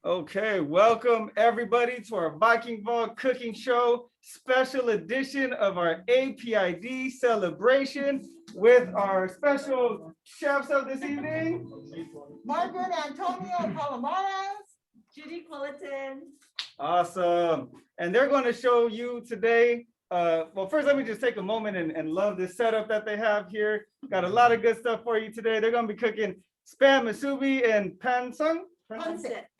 Okay, welcome everybody to our Viking Vault Cooking Show, special edition of our APID celebration with our special chefs of this evening. Margaret Antonio Palomares. Judy Quilliton. Awesome. And they're going to show you today. Well, first, let me just take a moment and love this setup that they have here. Got a lot of good stuff for you today. They're going to be cooking spam masubi and pancit.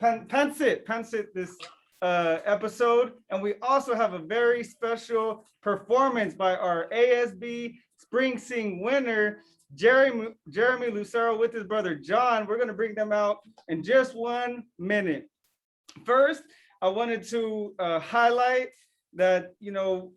Pancit this episode. And we also have a very special performance by our ASB Spring Sing winner, Jeremy Lucero, with his brother John. We're going to bring them out in just 1 minute. First, I wanted to highlight that,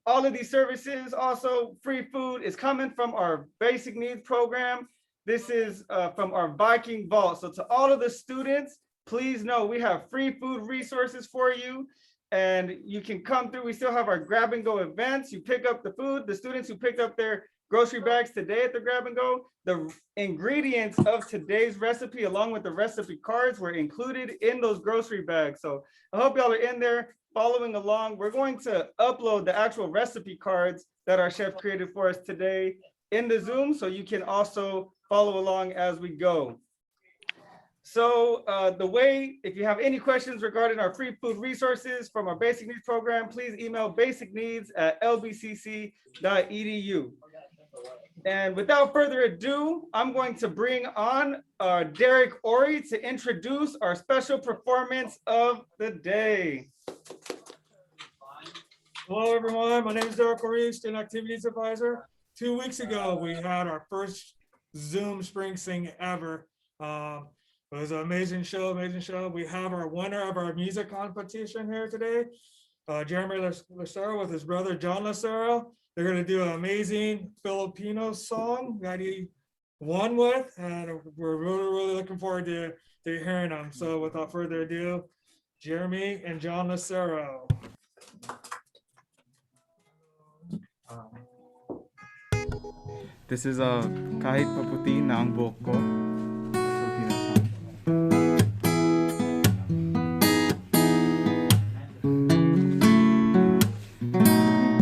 all of these services, also free food, is coming from our basic needs program. This is from our Viking Vault. So to all of the students, please know we have free food resources for you, and you can come through. We still have our grab and go events. You pick up the food. The students who picked up their grocery bags today at the grab and go, the ingredients of today's recipe along with the recipe cards were included in those grocery bags. So I hope y'all are in there following along. We're going to upload the actual recipe cards that our chef created for us today in the Zoom, so you can also follow along as we go. So if you have any questions regarding our free food resources from our basic needs program, please email basicneeds@lbcc.edu. And without further ado, I'm going to bring on Derek Ori to introduce our special performance of the day. Hello, everyone. My name is Derek Ori, Student Activities Advisor. 2 weeks ago, we had our first Zoom Spring Sing ever. It was an amazing show, We have our winner of our music competition here today, Jeremy Lucero with his brother, John Lucero. They're going to do an amazing Filipino song that he won with, and we're really looking forward to hearing them. So without further ado, Jeremy and John Lucero. This is kahit paputi na ang buhok ko.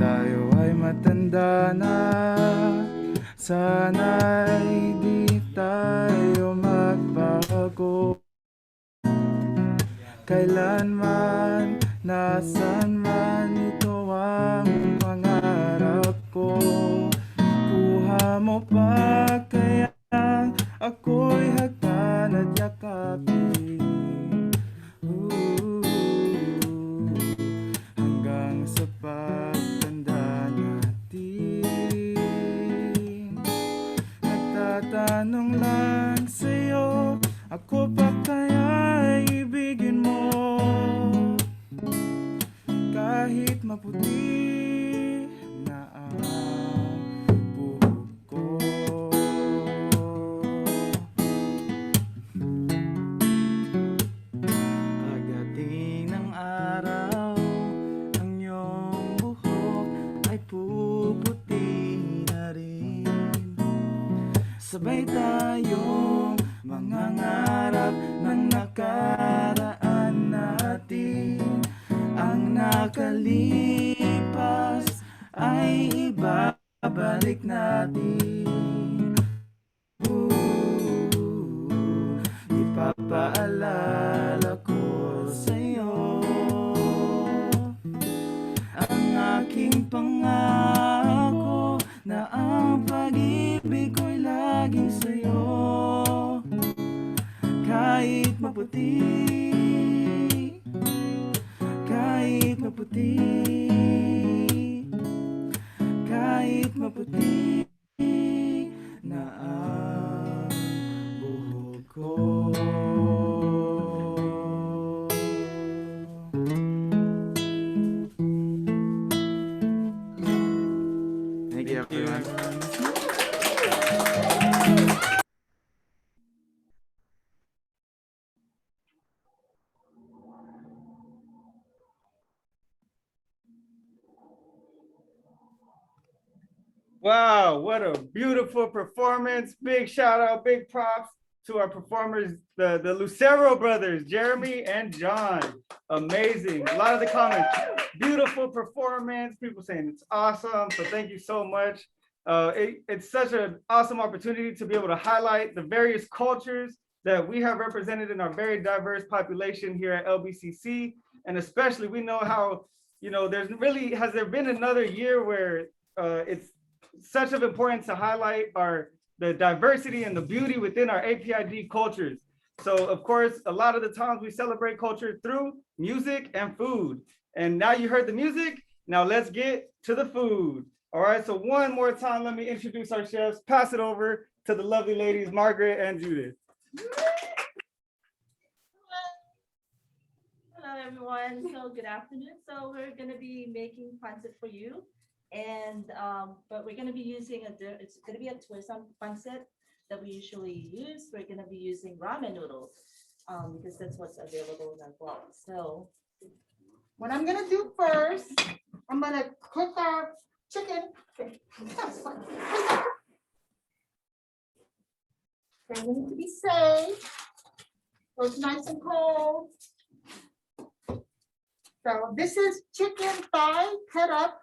Tayo ay matanda na, sana'y di tayo magbago. Kailanman, nasan man, ito ang pangarap ko. Kuha mo pa kaya ako'y hagdan at yakapin, hanggang sa pagtanda natin. Nagtatanong lang sa'yo, ako pa kaya ibigin mo? Kahit maputi na ang buhok ko. Pagdating ng araw, ang iyong buhok ay puputi na rin. Sabay tayong mangangarap ng nakaraan natin. Ang nakalipas ay ibabalik natin. Ipapaalala ko sa'yo ang aking pangako na ang pag-ibig ko'y laging sa'yo. Kahit maputi, kahit maputi, kahit maputi na ang buhok ko. Thank you, everyone. Wow, what a beautiful performance. Big shout out, big props to our performers, the Lucero brothers, Jeremy and John. Amazing. A lot of the comments, beautiful performance. People saying it's awesome. So thank you so much. It's such an awesome opportunity to be able to highlight the various cultures that we have represented in our very diverse population here at LBCC. And especially we know how, has there been another year where it's such of importance to highlight the diversity and the beauty within our APID cultures. So of course, a lot of the times we celebrate culture through music and food. And now you heard the music, now let's get to the food. All right, so one more time, let me introduce our chefs, pass it over to the lovely ladies, Margaret and Judith. Hello, everyone. So good afternoon. So we're going to be making pancit for you. And but we're going to be using it's going to be a twist on pancit that we usually use. We're going to be using ramen noodles because that's what's available in our blog. So What I'm gonna do first, I'm gonna cook our chicken. Okay, we need to be safe. So it's nice and cold. So this is chicken thigh cut up,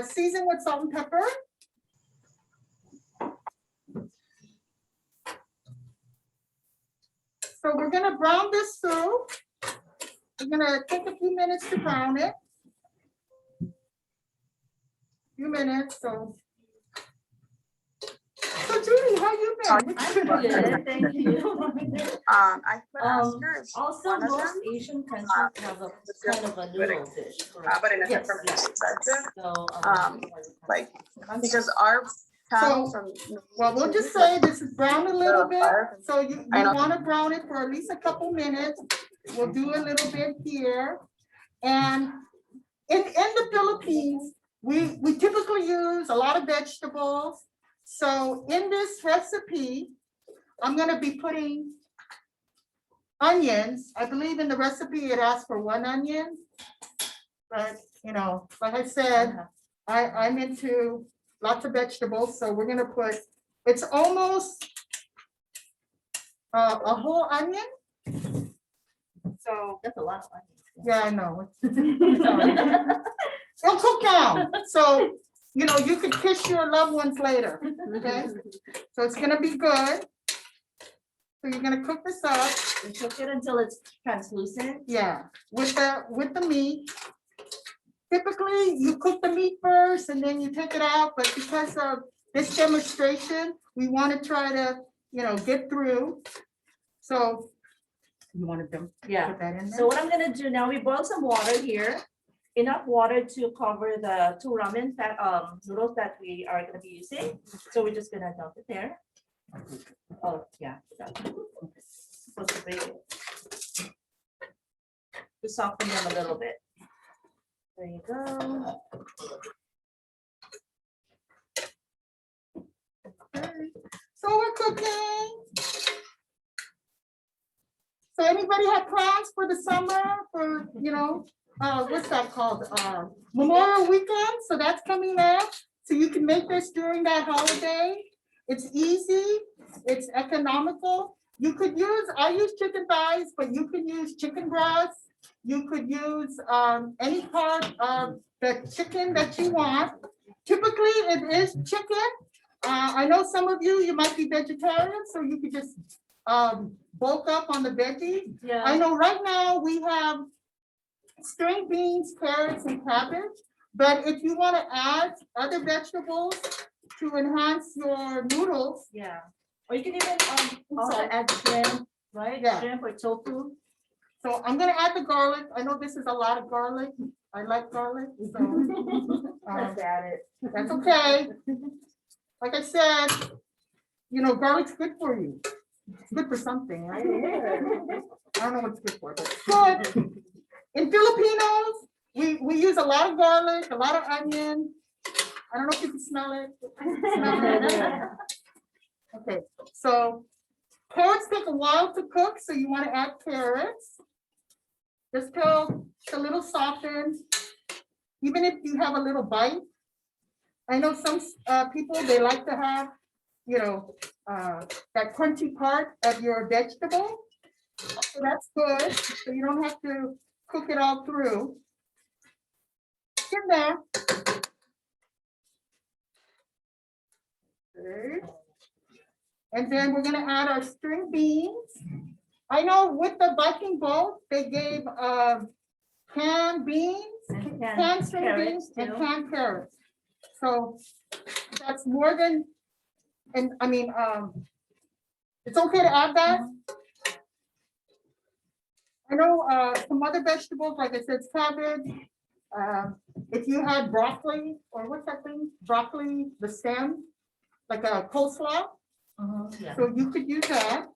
seasoned with salt and pepper. So we're gonna brown this through. We're gonna take a few minutes to brown it. Few minutes, so Judy, how you been? I'm good, thank you. I put Oscars. Also, one of most them, Asian countries have a kind of a noodle dish. but in a Yes, different yes. perspective. So, Like, because our panel So, from. Well, we'll just say this is brown a little bit, Fire. so you I know. wanna brown it for at least a couple minutes. We'll do a little bit here. And in the Philippines, we typically use a lot of vegetables. So in this recipe, I'm gonna be putting onions. I believe in the recipe, it asks for 1 onion. But, like I said, I'm into lots of vegetables, so we're gonna put, it's almost a whole onion. So, that's a lot of onions. yeah, I know. It'll cook down, so, you could kiss your loved ones later, okay? So it's gonna be good. So you're gonna cook this up, And cook it until it's translucent. yeah, with the meat. Typically, you cook the meat first and then you take it out, but because of this demonstration, we want to try to, get through. So you wanted them to Yeah. put that in there? So what I'm gonna do now, we boil some water here, enough water to cover the 2 ramen noodles that we are gonna be using. So we're just gonna dump it there. Oh, yeah. Supposed to bake it. To soften them a little bit. There you go. Okay. So we're cooking. So anybody have plans for the summer for, what's that called? Memorial Weekend, so that's coming up. So you can make this during that holiday. It's easy, it's economical. I use chicken thighs, but you can use chicken breast. You could use any part of the chicken that you want. Typically, it is chicken. I know some of you might be vegetarian, so you could just bulk up on the veggie. I Yeah. know right now we have string beans, carrots, and cabbage. But if you want to add other vegetables to enhance your noodles, Yeah. Or you can even also add shrimp, right? Yeah. Shrimp or tofu. so I'm gonna add the garlic. I know this is a lot of garlic. I like garlic, so Let's add it. that's okay. Like I said, garlic's good for you. It's good for something, right? I don't know what it's good for, but it's good. In Filipinos, we use a lot of garlic, a lot of onion. I don't know if you can smell it. Okay, so carrots take a while to cook, so you want to add carrots. Just till it's a little softened, even if you have a little bite. I know some people, they like to have you know, that crunchy part of your vegetable. So that's good. So you don't have to cook it all through. In there. Good. And then we're gonna add our string beans. I know with the Viking Vault, they gave canned beans, And canned string beans, carrots and too. canned carrots. So that's more than, and I mean, it's okay to add that. I know some other vegetables, like I said, cabbage. If you had broccoli, or what's that thing? Broccoli, the stem, like a coleslaw, Yeah. so you could use that.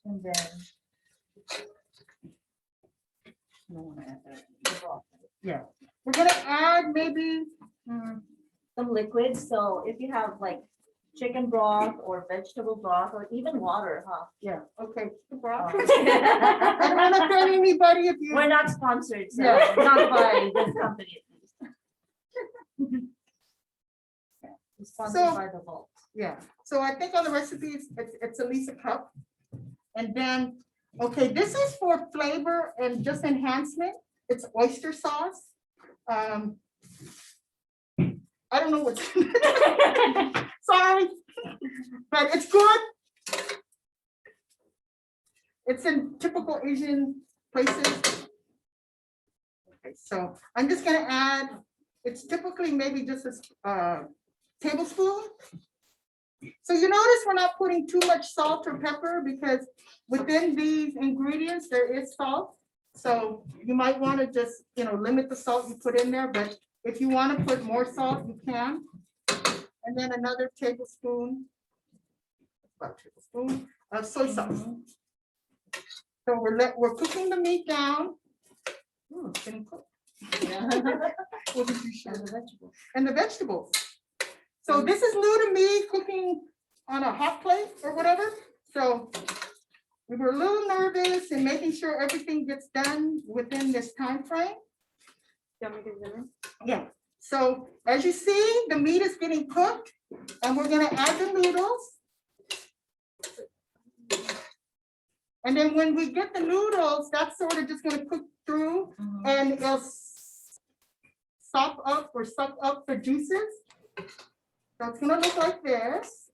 And then. I don't wanna add that. Yeah, we're gonna add maybe, Some liquids, so if you have like chicken broth or vegetable broth or even water, huh? yeah, okay. Oh. I don't wanna offend anybody if you. We're not sponsored, so Yeah. not by this company at least. We're Sponsored So- by the Vault. Yeah, so I think on the recipe, it's at least a cup. And then, okay, this is for flavor and just enhancement. It's oyster sauce. I don't know what's, sorry, but it's good. It's in typical Asian places. Okay, so I'm just gonna add, it's typically maybe just a tablespoon. So you notice we're not putting too much salt or pepper because within these ingredients, there is salt. So you might want to just, limit the salt you put in there, but if you want to put more salt, you can. And then another tablespoon, about a tablespoon of soy sauce. So we're cooking the meat down. Ooh, it's getting cooked. What did you share? And the vegetables. And the vegetables. So this is new to me, cooking on a hot plate or whatever. So we were a little nervous and making sure everything gets done within this time frame. Yeah, so as you see, the meat is getting cooked and we're gonna add the noodles. And then when we get the noodles, that's sort of just gonna cook through and it'll sop up or suck up the juices. So it's gonna look like this.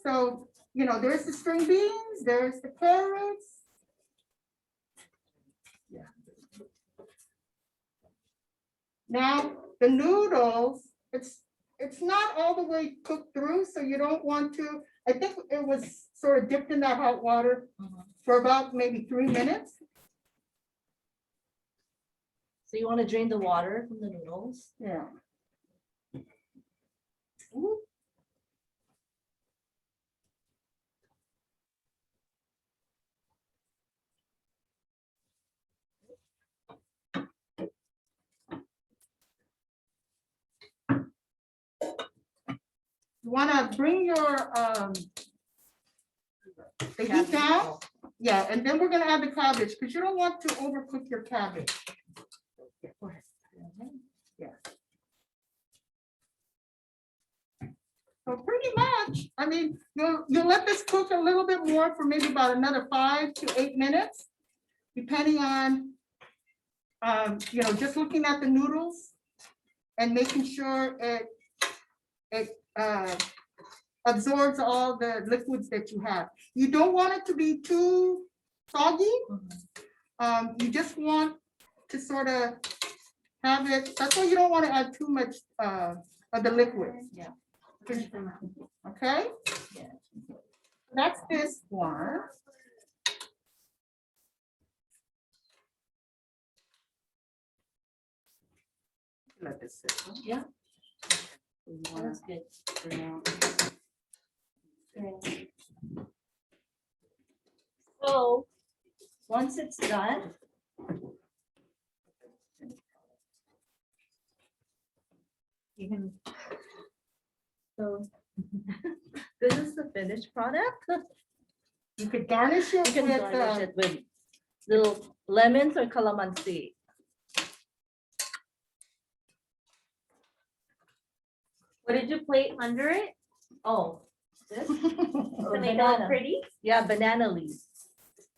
So, there's the string beans, there's the carrots. Yeah. Now, the noodles, it's not all the way cooked through, so you don't want to, I think it was sort of dipped in that hot water for about maybe 3 minutes. So you want to drain the water from the noodles? Yeah. You want to bring your the heat down. Yeah, and then we're gonna add the cabbage because you don't want to overcook your cabbage. Yeah, go ahead. Yeah. So pretty much, I mean, you'll let this cook a little bit more for maybe about another 5 to 8 minutes, depending on, just looking at the noodles and making sure it absorbs all the liquids that you have. You don't want it to be too soggy. You just want to sort of have it, that's why you don't want to add too much of the liquid. Yeah. Okay? Yeah. That's this one. Let this sit. Huh? Yeah. You wanna That's good. bring out- Okay. So, once it's done. You can. So, this is the finished product. You could garnish it You can with garnish it with little lemons or calamansi. What did you plate under it? Oh, this? To make it look Banana. pretty. Yeah, banana leaf.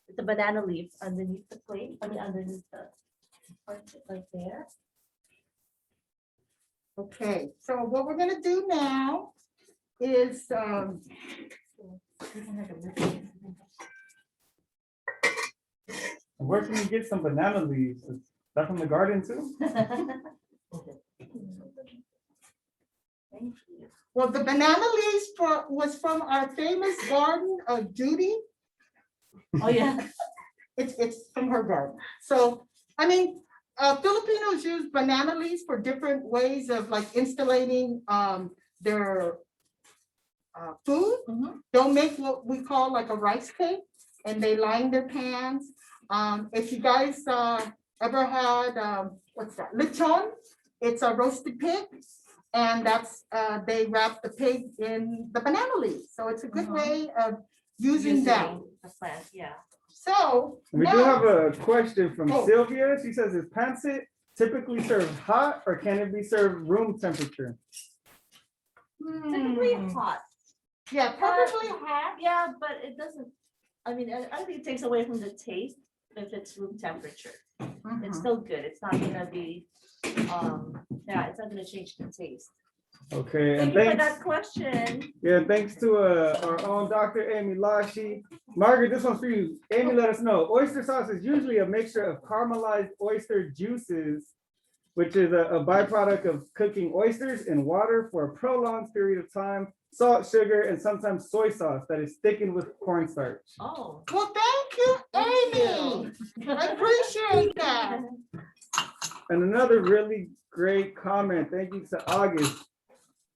It's a banana leaf underneath the plate, I mean, underneath the, right there. Okay, so what we're gonna do now is, Where can you get some banana leaves? Is that from the garden too? Thank you. well, the banana leaves was from our famous garden of Judy. Oh, yeah. It's from her garden. So, I mean, Filipinos use banana leaves for different ways of like insulating their food. Mhm. They'll make what we call like a rice cake, and they line their pans. If you guys ever had what's that? Lechon, it's a roasted pig, and that's they wrap the pig in the banana leaves. So it's a good way of using that. The plant, yeah. So We do now- have a question from Oh. Sylvia. She says, is pancit typically served hot or can it be served room temperature? Typically Hmm. hot. Yeah, probably hot. Yeah, but it doesn't, I mean, I think it takes away from the taste if it's room temperature. It's Mhm. still good. It's not gonna be, yeah, it's not gonna change the taste. Okay, and Thank you for thanks. that question. Yeah, thanks to our own Dr. Amy Lashi. Margaret, this one's for you. Amy, let us know. Oyster sauce is usually a mixture of caramelized oyster juices, which is a byproduct of cooking oysters in water for a prolonged period of time, salt, sugar, and sometimes soy sauce that is thickened with cornstarch. Oh. Well, thank you, Amy. I appreciate that. And another really great comment, thank you to August.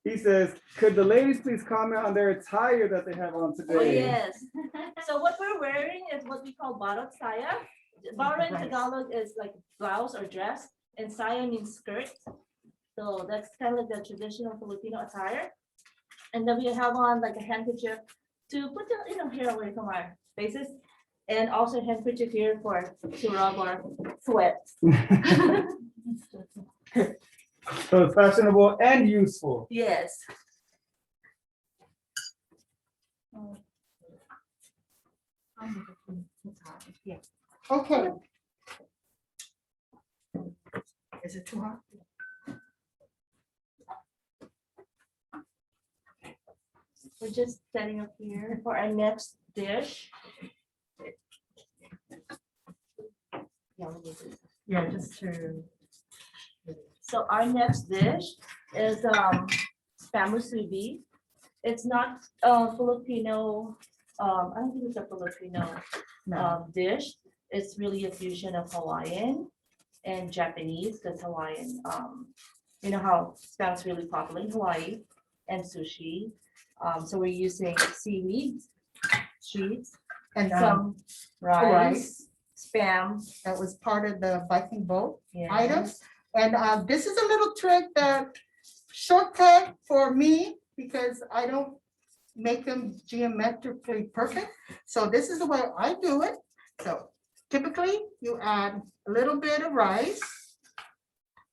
He says, could the ladies please comment on their attire that they have on today? Oh, yes. So what we're wearing is what we call barot saya. Barot in Tagalog is like blouse or dress, and saya means skirt. So that's kind of like the traditional Filipino attire. And then we have on like a handkerchief to put the hair away from our faces, and also a handkerchief here to rub our sweat. So it's fashionable and useful. Yes. Yeah. Okay. Is it too hot? We're just setting up here for our next dish. Yeah, just to. So our next dish is Masubi. It's not Filipino, I don't think it's a Filipino dish. It's really a fusion of Hawaiian and Japanese, because Hawaiian, you know how spam's really popular in Hawaii, and sushi. So we're using seaweed, cheese, And some rice, spam. that was part of the Viking Vault Yeah. items. And this is a little trick that shortcut for me, because I don't make them geometrically perfect. So this is the way I do it. So typically you add a little bit of rice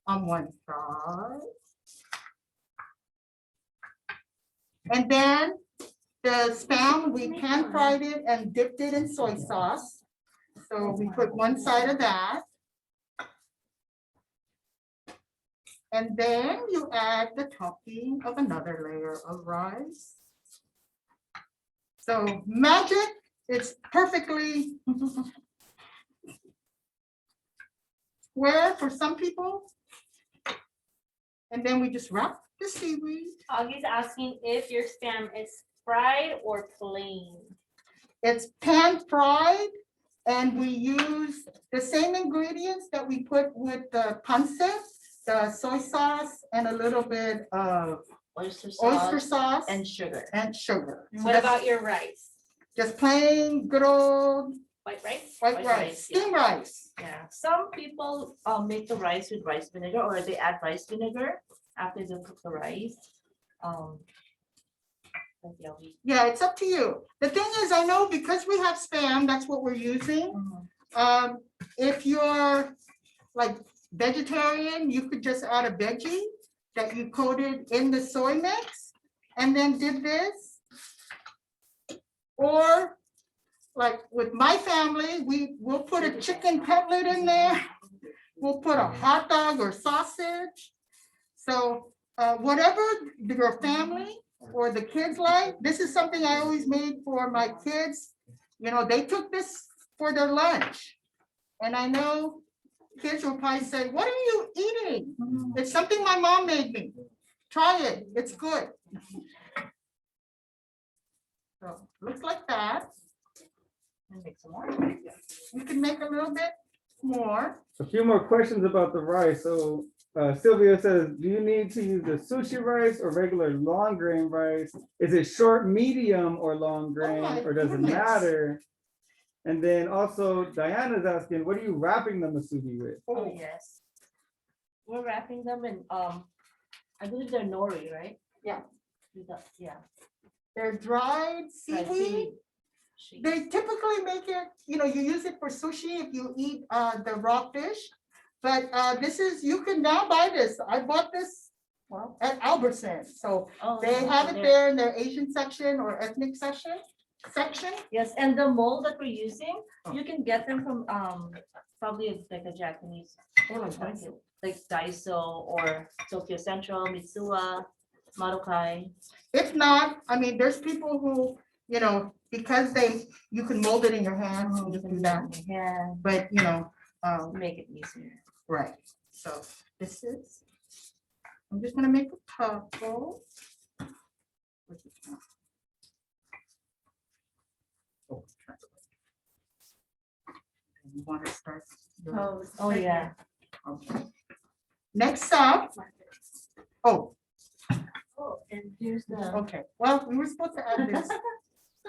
on one side. And then the spam, we pan fried it and dipped it in soy sauce. So we put one side of that. And then you add the topping of another layer of rice. So magic, it's perfectly square for some people. And then we just wrap the seaweed. Augie's asking if your spam is fried or plain. It's pan fried, and we use the same ingredients that we put with the pancit, the soy sauce, and a little bit of Oyster oyster sauce sauce and sugar. and sugar. What about your rice? Just plain good old White rice? white White rice, rice, yeah. steamed rice. Yeah, some people make the rice with rice vinegar, or they add rice vinegar after they cook the rice. But yeah, Yeah, it's up to you. The thing is, I know because we have spam, that's what we're using. If you're like vegetarian, you could just add a veggie. that you coated in the soy mix and then did this. Or like with my family, we'll put a chicken cutlet in there. We'll put a hot dog or sausage. So whatever your family or the kids like, this is something I always made for my kids. You know, they took this for their lunch. And I know kids will probably say, what are you eating? It's something my mom made me. Try it, it's good. So looks like that. And make some more. You can make a little bit more. A few more questions about the rice. So Sylvia says, do you need to use the sushi rice or regular long grain rice? Is it short, medium, or long grain, my or does it goodness. matter? And then also Diana's asking, what are you wrapping the masubi with? Oh, yes. We're wrapping them in, I believe they're nori, right? Yeah. Yeah. They're dried Right, seaweed. sheet. They typically make it, you know, you use it for sushi if you eat the raw fish. But this is, you can now buy this. I bought this, well, at Albertsons. So Oh, they have it they're- there in their Asian section or ethnic section. Yes, and the mold that we're using, Oh. you can get them from probably like a Japanese, like Daiso or Tokyo Central, Mitsuwa, Marukai. If not, I mean, there's people who, you know, because you can mold it in your hands, you can do that. Yeah, But, you know, make it easier. right, so this is, I'm just gonna make a couple. Oh, you want to start? Oh, yeah. Okay. Next up, oh, Oh, and here's the. okay, well, we were supposed to add this.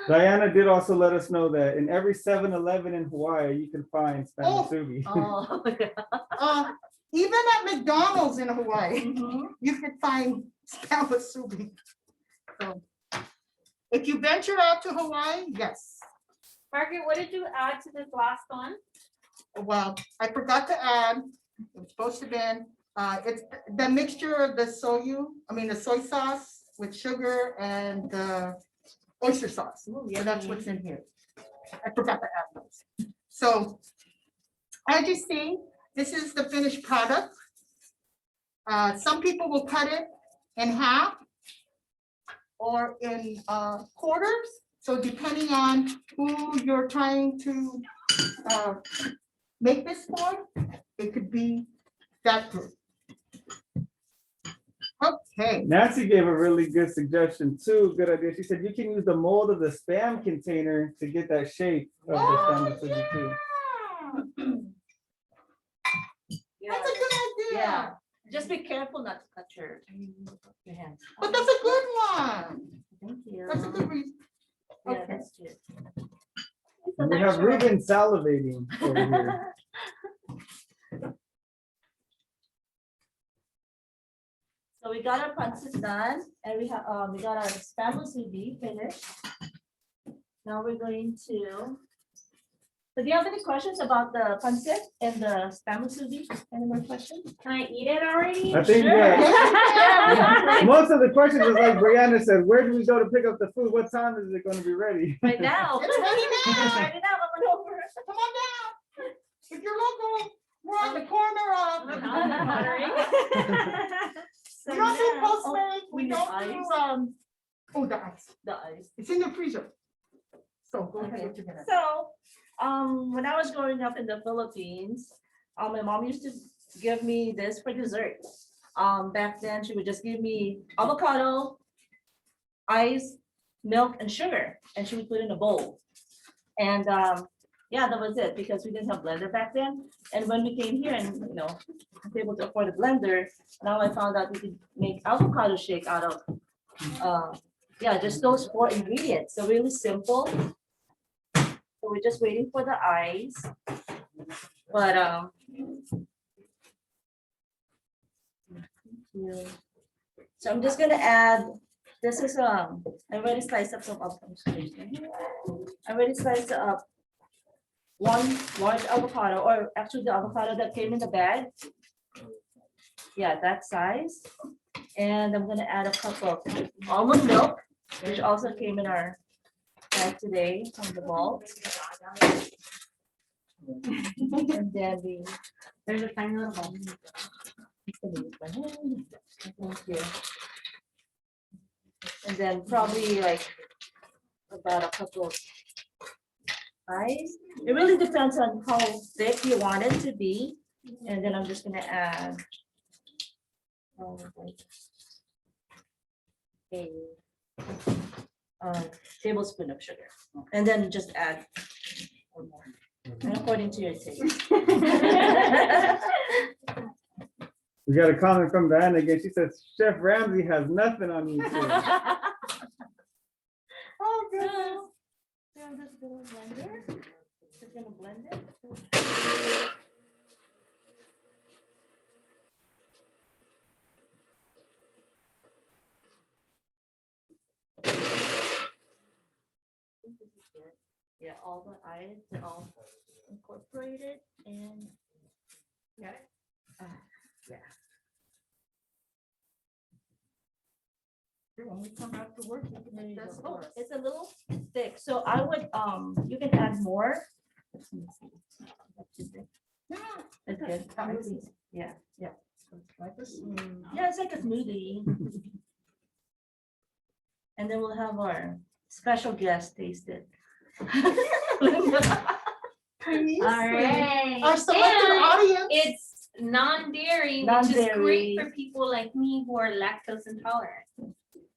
Diana did also let us know that in every 7-Eleven in Hawaii, you can find spam Oh. masubi. Oh, yeah. Even at McDonald's in Hawaii, Mhm. you can find spam masubi. So, if you venture out to Hawaii, yes. Margaret, what did you add to this last one? Well, I forgot to add, it's supposed to be, it's the mixture of the the soy sauce with sugar and oyster sauce. Ooh, So that's yummy. what's in here. I forgot to add those. So as you see, this is the finished product. Some people will cut it in half or in quarters. So depending on who you're trying to make this for, it could be that group. Okay. Nancy gave a really good suggestion too. Good idea. She said you can use the mold of the spam container to get that shape of the spam Oh, masubi too. Yeah. That's a good idea. Yeah. Just be careful not to cut your hands. But that's a good one. Thank you. That's a good reason. Yeah, Okay. that's good. And we have Ruben salivating over here. So we got our pancit done and we got our spam masubi finished. Now we're going to. So do you have any questions about the pancit and the spam masubi? Any more questions? Can I eat it already? I think that most of the questions is like Brianna said, where do we go to pick up the food? What time is it going to be ready? Right now. It's ready now. It's ready now, I'm gonna over. Come on down. If you're local, we're on the corner of. So We don't do now- Postmates, we we need don't ice. do, oh, the ice. The ice. It's in the freezer. So go ahead. Okay. what you're gonna do. So, when I was growing up in the Philippines, my mom used to give me this for dessert. Back then, she would just give me avocado, ice, milk, and sugar, and she would put it in a bowl. And yeah, that was it, because we didn't have blender back then. And when we came here and, you know, was able to afford a blender, now I found out we could make avocado shake out of, yeah, just those 4 ingredients. So really simple. So we're just waiting for the ice. But so I'm just gonna add, this is I already sliced up some I already sliced up 1 large avocado, or actually the avocado that came in the bag. Yeah, that size. And I'm gonna add a cup of almond milk, which also came in our bag today from the vault. And then There's a tiny little ball. Thank you. And then probably like about a couple of ice. It really depends on how thick you want it to be. And then I'm just gonna add like a tablespoon of sugar. And then just add one more. And according to your taste. We got a comment from Diana again. She says, Chef Ramsay has nothing on you. Oh, goodness. I'm just gonna blend it. Just gonna blend it. Yeah, all the ice are all incorporated and got it. Yeah. When we come back to work, you can make this Oh, for us. it's a little thick, so I would, you can add more. Let me see. That's too thick. It's good. Yeah, yeah. Like this? Yeah, it's like a smoothie. And then we'll have our special guest taste it. Please. All right. Our selected And audience. it's non-dairy, which is Non-dairy. great for people like me who are lactose intolerant.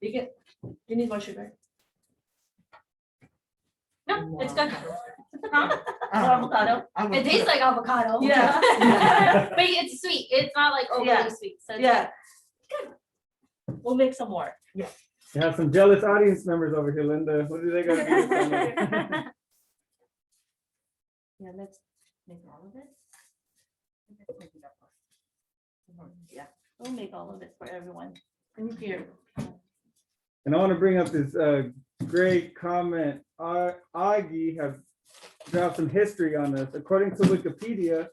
You need more sugar? No, it's good. Huh? Avocado? It tastes like avocado. Yeah. But it's sweet. It's not like overly Yeah. sweet. So it's Yeah. We'll make some more. You have some jealous audience members over here, Linda. What do they got to do with that? Yeah, let's make all of it. Yeah, we'll make all of it for everyone. And here. And I want to bring up this great comment. Augie has dropped some history on us. According to Wikipedia,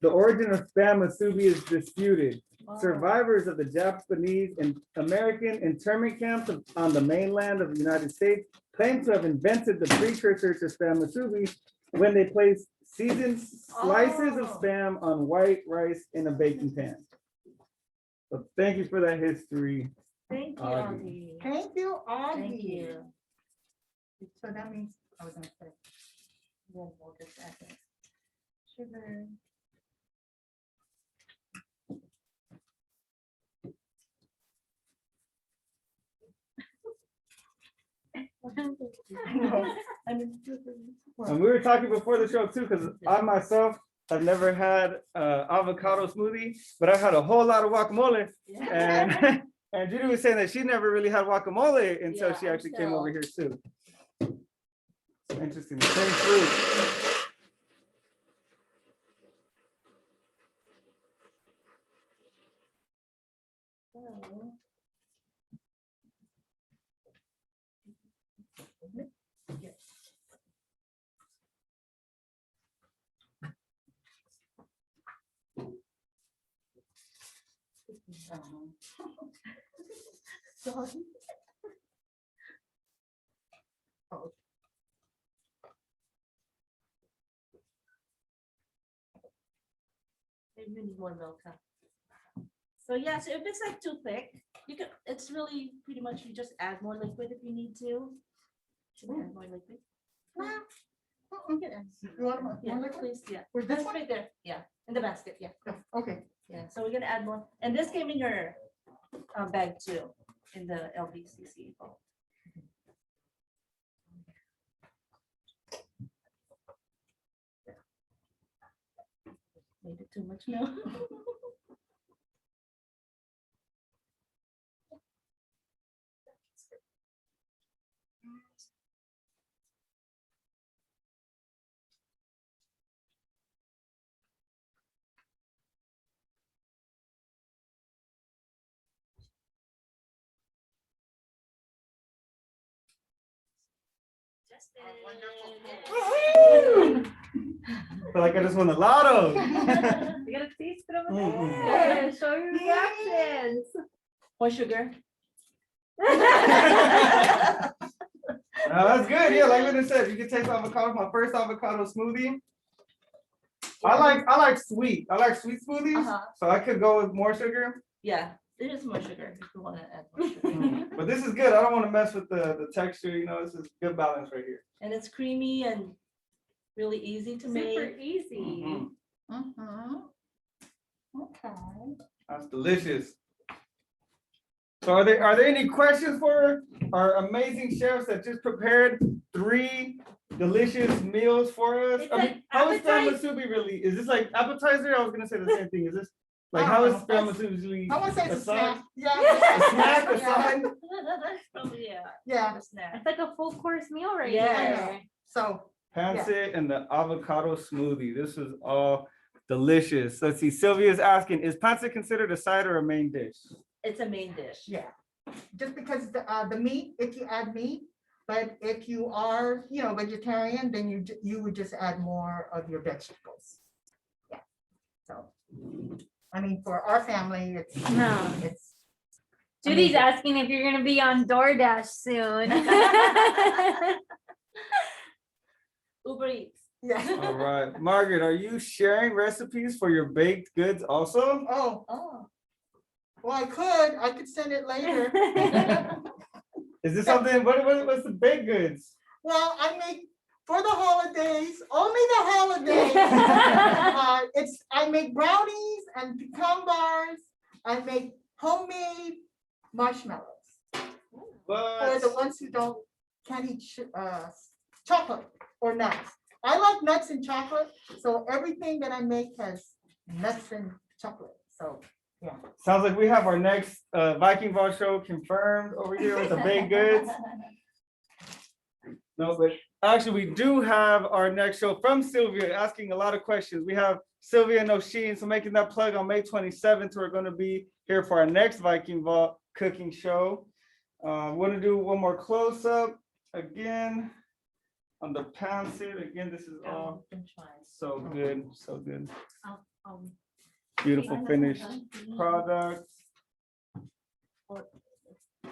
the origin of spam Masubi is disputed. Survivors of the Japanese and American internment camps on the mainland of the United States claim to have invented the precursor to spam Masubi when they placed seasoned slices of spam on white rice in a baking pan. So thank you for that history. Thank you, Augie. Augie. Thank you, Augie. Thank you. So that means, I was gonna say, We'll just add the sugar. And we were talking before the show too, because I myself have never had avocado smoothie, but I've had a whole lot of guacamole. And and Judy was saying that she never really had guacamole until Yeah, she actually came until- over here too. Interesting, the same fruit. Sorry. Maybe we need more milk, huh? So yeah, so if it's like too thick, you can, it's really pretty much, you just add more liquid if you need to. Should we add more liquid? You want more Yeah, liquid? please, yeah. Where's this That's one? right there, yeah, in the basket, yeah. Okay. Yeah, so we're gonna add more, and this came in your bag too, in the LBCC vault. Made it too much milk. Feel like I just won the lotto. You gotta taste it over there. Show your reactions. More sugar. That's good. Yeah, like what it said, you can taste avocado. My first avocado smoothie. I like sweet. I like sweet smoothies, Uh-huh. so I could go with more sugar. Yeah, there is more sugar if you want to add more sugar. But this is good. I don't want to mess with the texture. You know, this is good balance right here. And it's creamy and really easy to Super make. easy. Mhm. Mhm. Okay. That's delicious. So are there any questions for our amazing chefs that just prepared 3 delicious meals for us? It's I mean, an how is spam appetizer. masubi really? Is this like appetizer? I was gonna say the same thing. Is this like how is spam masubi usually? I want to say it's a side? snack. Yeah. A snack, a Yeah. side? Probably, yeah, Yeah. a snack. It's like a full course meal right Yeah. here. So, Pancit and the avocado smoothie. This is all delicious. Let's see. Sylvia's asking, is pancit considered a side or a main dish? It's a main dish. yeah, just because the meat, if you add meat, but if you are, vegetarian, then you would just add more of your vegetables. Yeah. So, I mean, for our family, it's. No. It's. Judy's amazing. asking if you're gonna be on DoorDash soon. Uber Eats. Yeah. All right. Margaret, are you sharing recipes for your baked goods also? Oh, Oh. well, I could send it later. Is this something, what's the baked goods? Well, I make, for the holidays, only the holidays. I make brownies and pecan bars. I make homemade marshmallows for the What? ones who can't eat chocolate or nuts. I like nuts and chocolate, so everything that I make has nuts and chocolate. So, yeah. Sounds like we have our next Viking Vault show confirmed over here with the baked goods. No, but actually we do have our next show from Sylvia asking a lot of questions. We have Sylvia and O'Sheen, so making that plug on May 27th, we're going to be here for our next Viking Vault cooking show. Want to do one more close up again on the pancit. Again, this is all so good, so good. Beautiful finished product.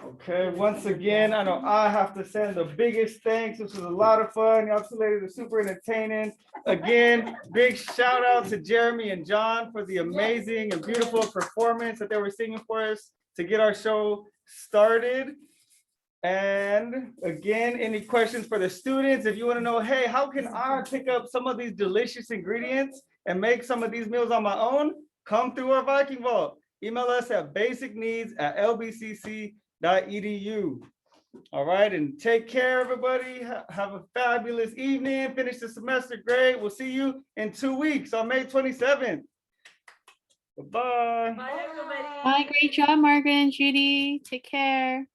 Okay, once again, I know I have to send the biggest thanks. This was a lot of fun. Y'all two ladies are super entertaining. Again, big shout out to Jeremy and John for the amazing and beautiful performance that they were singing for us to get our show started. And again, any questions for the students? If you want to know, hey, how can I pick up some of these delicious ingredients and make some of these meals on my own? Come through our Viking Vault. Email us at basicneeds@lbcc.edu. All right, and take care, everybody. Have a fabulous evening. Finish the semester great. We'll see you in 2 weeks on May 27th. Bye-bye. Bye, everybody. Bye. Great job, Margaret and Judy. Take care.